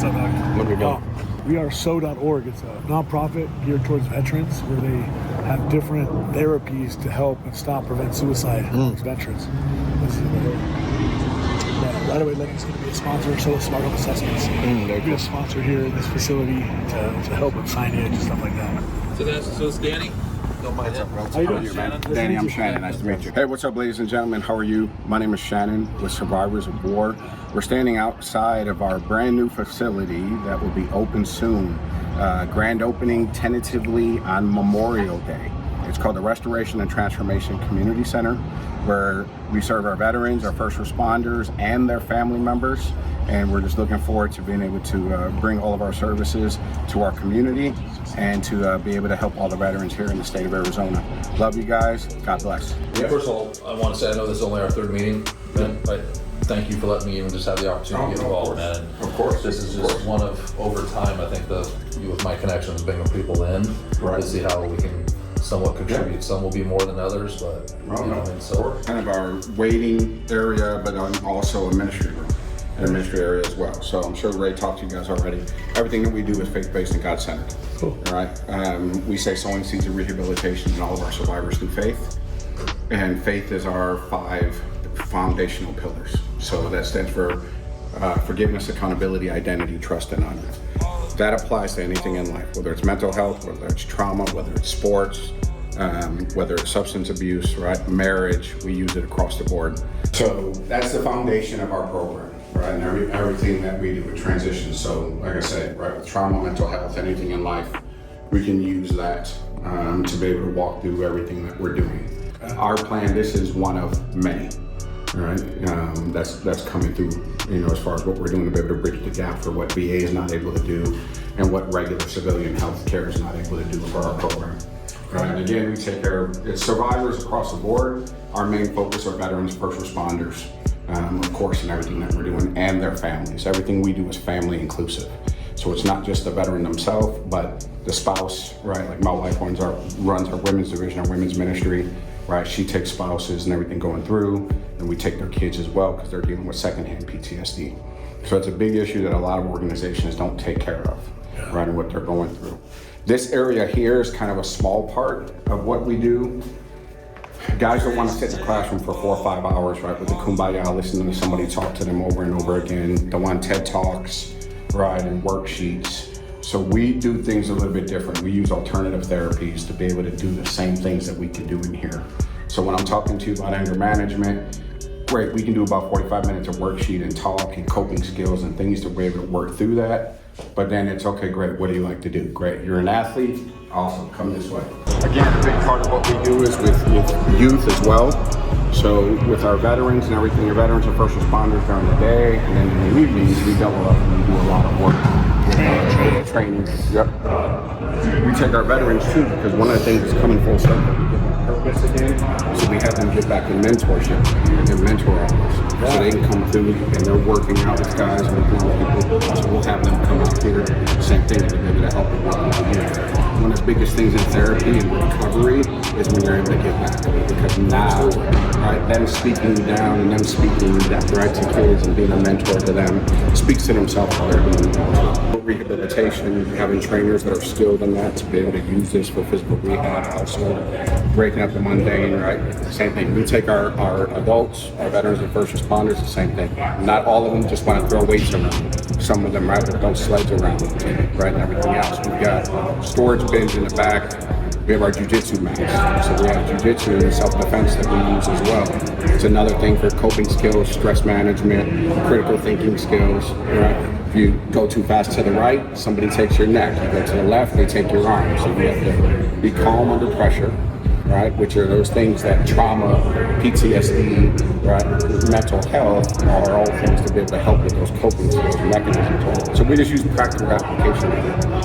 up, Doc? What do we got? We are so.org. It's a nonprofit geared towards veterans where they have different therapies to help and stop, prevent suicide amongst veterans. This is right away, Lennox is going to be a sponsor, so is Smart Home Assessments. We'll be a sponsor here in this facility to help with signage and stuff like that. So it's Danny. Don't mind up, bro. How you doing, Shannon? Danny, I'm Shannon. Nice to meet you. Hey, what's up, ladies and gentlemen? How are you? My name is Shannon with Survivors of War. We're standing outside of our brand new facility that will be open soon. Grand opening tentatively on Memorial Day. It's called the Restoration and Transformation Community Center, where we serve our veterans, our first responders, and their family members. And we're just looking forward to being able to bring all of our services to our community and to be able to help all the veterans here in the state of Arizona. Love you guys. God bless. Yeah, first of all, I want to say I know this is only our third meeting, man. Thank you for letting me even just have the opportunity to get involved, man. And of course. This is just one of, over time, I think you with my connections, bringing people in to see how we can somewhat contribute. Yeah. Some will be more than others, but so kind of our waiting area, but also a ministry room. In a ministry area as well. So I'm sure Ray talked to you guys already. Everything that we do is faith-based and God-centered. Cool. All right. We say sowing seeds of rehabilitation in all of our survivors through faith. And faith is our 5 foundational pillars. So that stands for forgiveness, accountability, identity, trust, and honor. That applies to anything in life, whether it's mental health, whether it's trauma, whether it's sports, whether it's substance abuse, right? Marriage, we use it across the board. So that's the foundation of our program. Right, and everything that we do with transition. So, like I said, right, with trauma, mental health, anything in life, we can use that to be able to walk through everything that we're doing. Our plan, this is one of many, right? That's coming through, as far as what we're doing to be able to bridge the gap for what VA is not able to do and what regular civilian health care is not able to do for our program. Right, and again, we take care of it's survivors across the board. Our main focus are veterans, first responders, of course, and everything that we're doing, and their families. Everything we do is family inclusive. So it's not just the veteran themselves, but the spouse, right? Like my wife runs our women's division, our women's ministry, right? She takes spouses and everything going through, and we take their kids as well because they're dealing with secondhand PTSD. So it's a big issue that a lot of organizations don't take care of, right? And what they're going through. This area here is kind of a small part of what we do. Guys don't want to sit in the classroom for 4 or 5 hours, right, with the kumbaya, listening to somebody talk to them over and over again. Don't want TED Talks, right, and worksheets. So we do things a little bit different. We use alternative therapies to be able to do the same things that we can do in here. So when I'm talking to you about anger management, great, we can do about 45 minutes of worksheet and talk and coping skills and things to be able to work through that. But then it's okay, great, what do you like to do? Great, you're an athlete? Awesome, come this way. Again, a big part of what we do is with youth as well. So with our veterans and everything, your veterans are first responders during the day, and then in the evenings, we double up and we do a lot of work. Training. Yep. We take our veterans too, because one of the things is coming full circle. We give them purpose again, so we have them get back in mentorship and mentor others. So they can come through and they're working out with guys and working with people. So we'll have them come out here, same thing, to be able to help them work with you. One of the biggest things in therapy and recovery is when you're able to get back. Because now, right, them speaking down and them speaking that right to kids and being a mentor to them speaks to themselves how they're doing rehabilitation, having trainers that are skilled in that to be able to use this for physical rehab, also breaking up the mundane, right? Same thing. We take our adults, our veterans and first responders, the same thing. Not all of them just want to throw weights around. Some of them, right, don't sleds around, right, and everything else. We've got storage bins in the back. We have our Jiu-jitsu mats. So we have Jiu-jitsu and self-defense that we use as well. It's another thing for coping skills, stress management, critical thinking skills, right? If you go too fast to the right, somebody takes your neck. You go to the left, they take your arm. So you have to be calm under pressure, right? Which are those things that trauma, PTSD, right? Mental health are all things to be able to help with those coping skills and mechanisms. So we just use practical application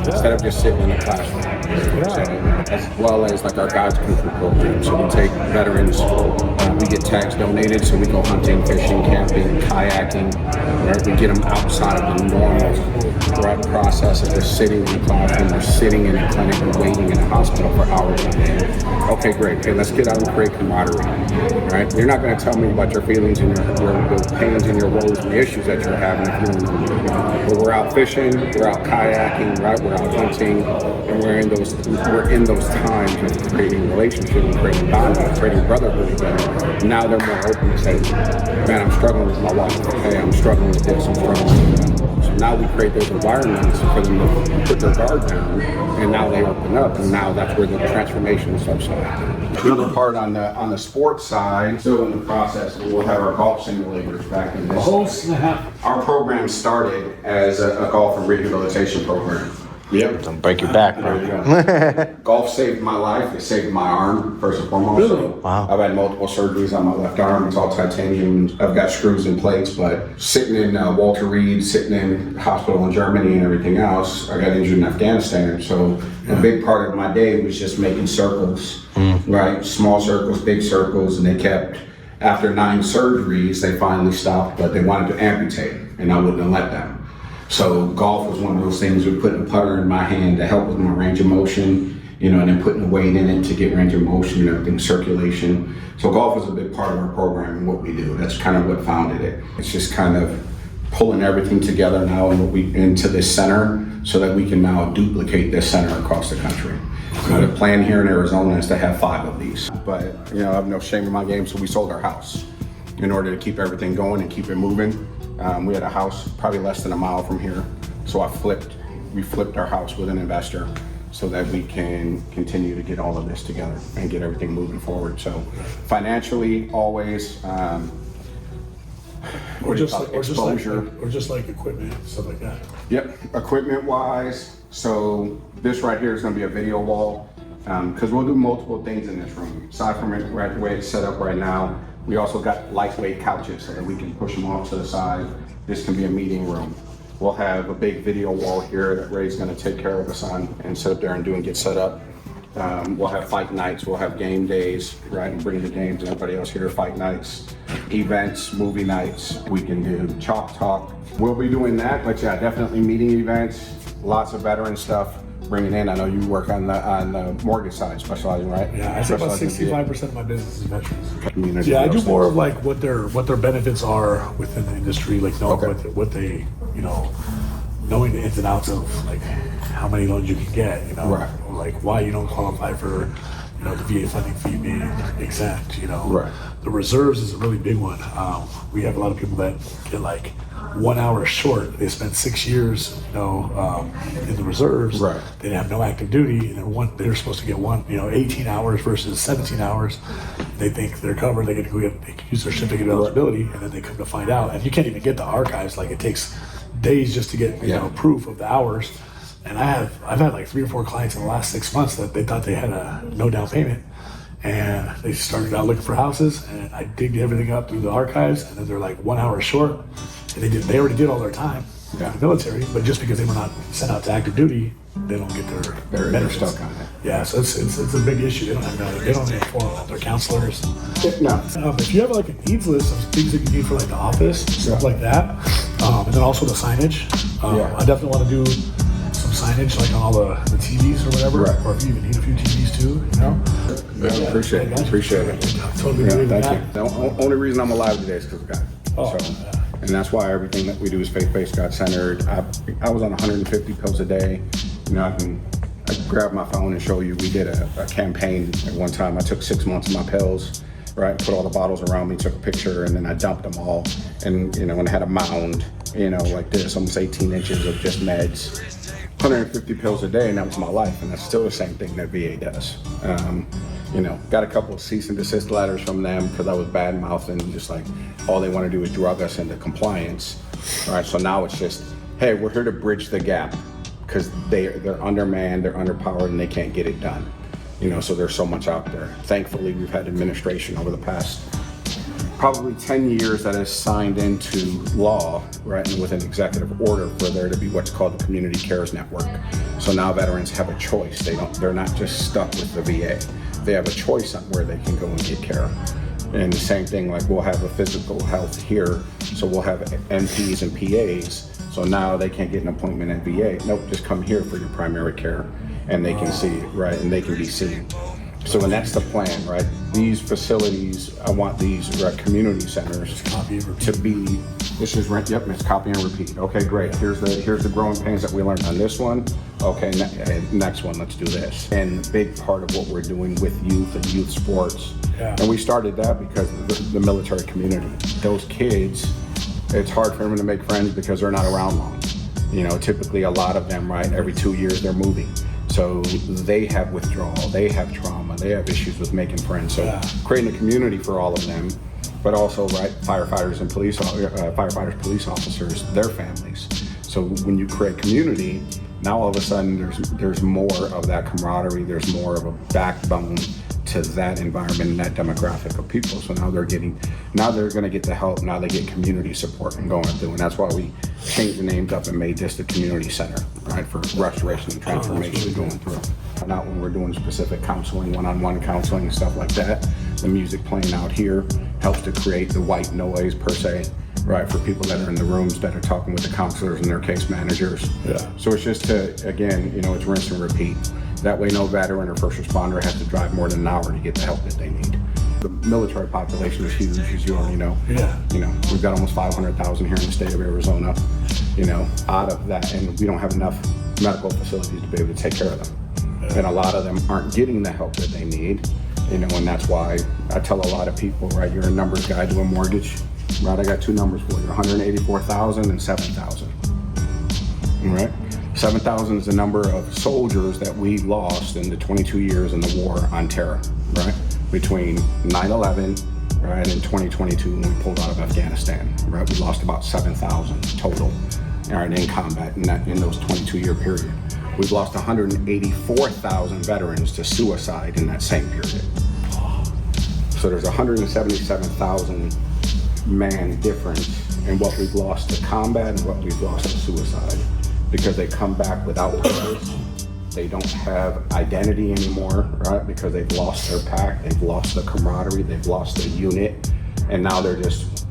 instead of just sitting in a classroom. as well as like our God's Country program. So we take veterans, we get tax donated, so we go hunting, fishing, camping, kayaking, right? We get them outside of the normal process of just sitting in the classroom or sitting in a clinic and waiting in a hospital for hours on end. Okay, great. Hey, let's get out and create camaraderie, right? You're not going to tell me about your feelings and your pains and your woes and the issues that you're having if you don't know me. But we're out fishing, we're out kayaking, right? We're out hunting, and we're in those times of creating relationships and creating bonding and creating brotherhood. And now they're more open to say, man, I'm struggling with my wife. Hey, I'm struggling with this, I'm struggling with that. So now we create those environments for them to put their guard down, and now they open up, and now that's where the transformation starts to happen. Another part on the sports side, still in the process, we'll have our golf simulators back in this. Oh snap! Our program started as a golf and rehabilitation program. Yep. Don't break your back, There bro. you go. Golf saved my life. It saved my arm, first and foremost. Really? So Wow. I've had multiple surgeries on my left arm. It's all titanium. I've got screws and plates, but sitting in Walter Reed, sitting in hospital in Germany and everything else, I got injured in Afghanistan. So a big part of my day was just making circles, right? Small circles, big circles, and they kept, after 9 surgeries, they finally stopped, but they wanted to amputate, and I wouldn't have let them. So golf was one of those things with putting a putter in my hand to help with my range of motion, and then putting a weight in it to get range of motion and everything, circulation. So golf is a big part of our program and what we do. That's kind of what founded it. It's just kind of pulling everything together now into this center so that we can now duplicate this center across the country. So the plan here in Arizona is to have 5 of these. But I have no shame in my game, so we sold our house in order to keep everything going and keep it moving. We had a house probably less than a mile from here, so we flipped our house with an investor so that we can continue to get all of this together and get everything moving forward. So financially, always, Or just exposure. like equipment, stuff like that. Yep, equipment wise, so this right here is going to be a video wall, because we'll do multiple things in this room. Aside from it, right the way it's set up right now, we also got lightweight couches so that we can push them off to the side. This can be a meeting room. We'll have a big video wall here that Ray's going to take care of us on and sit up there and get set up. We'll have fight nights, we'll have game days, right, and bring the games and everybody else here, fight nights, events, movie nights. We can do chalk talk. We'll be doing that, but yeah, definitely meeting events, lots of veteran stuff. Bringing in, I know you work on the mortgage side, specializing, right? Yeah, I say about 65% of my business is veterans. Community, Yeah, I do those more things. of like what their benefits are within the industry, like knowing Okay. what they, knowing the ins and outs of like how many loans you can get, Right. or like why you don't qualify for, the VA funding fee being exempt, Right. The reserves is a really big one. We have a lot of people that get like 1 hour short. They spent 6 years, in the reserves. Right. They have no active duty, and they're supposed to get 18 hours versus 17 hours. They think they're covered. They can use their certificate of eligibility, and then they come to find out. And you can't even get the archives. Like it takes days just to get proof of the hours. And I've had like 3 or 4 clients in the last 6 months that they thought they had a no down payment. And they started out looking for houses, and I digged everything up through the archives, and then they're like 1 hour short. And they already did all their time in the military, but just because they were not sent out to active duty, they don't get their They're benefits. stuck on it. Yeah, so it's a big issue. They don't inform their counselors. No. If you have like a needs list of things that you need for like the office, stuff like that, and then also the signage. I definitely want to do some signage like on all the TVs or whatever, Right. or if you even need a few TVs too, Yeah, appreciate it. Appreciate it. Totally Yeah, believe in thank that. you. The only reason I'm alive today is because of God. Oh, So, yeah. and that's why everything that we do is faith-based, God-centered. I was on 150 pills a day. I can grab my phone and show you. We did a campaign at one time. I took 6 months of my pills, right? Put all the bottles around me, took a picture, and then I dumped them all. And and I had a mound, like this, almost 18 inches of just meds. 150 pills a day, and that was my life, and that's still the same thing that VA does. Got a couple of cease and desist letters from them because I was bad mouthing, just like all they want to do is drug us into compliance. All right, so now it's just, hey, we're here to bridge the gap because they're undermanned, they're underpowered, and they can't get it done. So there's so much out there. Thankfully, we've had administration over the past probably 10 years that has signed into law, right, and with an executive order for there to be what's called the Community Cares Network. So now veterans have a choice. They're not just stuck with the VA. They have a choice on where they can go and get care. And the same thing, like we'll have a physical health here, so we'll have NPs and PAs. So now they can't get an appointment at VA. Nope, just come here for your primary care, and they can see, right, and they can be seen. So, and that's the plan, right? These facilities, I want these community centers to be. This is rent. Yep, it's copy and repeat. Okay, great. Here's the growing pains that we learned on this one. Okay, next one, let's do this. And the big part of what we're doing with youth and youth sports. Yeah. And we started that because of the military community. Those kids, it's hard for them to make friends because they're not around long. You know, typically a lot of them, right, every 2 years they're moving. So they have withdrawal, they have trauma, they have issues with making friends. So creating a community for all of them, but also, right, firefighters, police officers, their families. So when you create community, now all of a sudden there's more of that camaraderie, there's more of a backbone to that environment and that demographic of people. So now they're going to get the help. Now they get community support and going through. And that's why we changed the names up and made this the community center, right, for restoration and transformation going through. Not when we're doing specific counseling, one-on-one counseling and stuff like that. The music playing out here helps to create the white noise per se, right, for people that are in the rooms that are talking with the counselors and their case managers. Yeah. So it's just to, again, you know, it's rinse and repeat. That way no veteran or first responder has to drive more than an hour to get the help that they need. The military population is huge, as you already know. Yeah. You know, we've got almost 500,000 here in the state of Arizona, you know, out of that, and we don't have enough medical facilities to be able to take care of them. Yeah. And a lot of them aren't getting the help that they need, you know, and that's why I tell a lot of people, right, you're a numbers guy doing mortgage, right, I got two numbers for you, 184,000 and 7,000, right? 7,000 is the number of soldiers that we lost in the 22 years in the war on terror, right? Between 9/11, right, and 2022 when we pulled out of Afghanistan, right? We lost about 7,000 total, right, in combat in those 22-year period. We've lost 184,000 veterans to suicide in that same period. So there's 177,000 man difference in what we've lost to combat and what we've lost to suicide. Because they come back without purpose, they don't have identity anymore, right? Because they've lost their pack, they've lost the camaraderie, they've lost the unit, and now they're just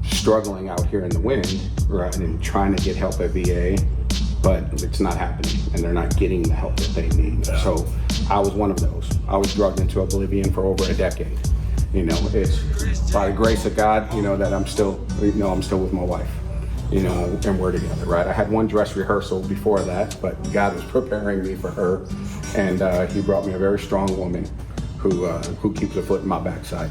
struggling out here in the wind, right? And trying to get help at VA, but it's not happening, and they're not getting the help that they need. Yeah. So I was one of those. I was drugged into oblivion for over a decade. You know, it's by the grace of God, you know, that I'm still with my wife. You know, and we're together, right? I had one dress rehearsal before that, but God was preparing me for her, and He brought me a very strong woman who keeps a foot in my backside.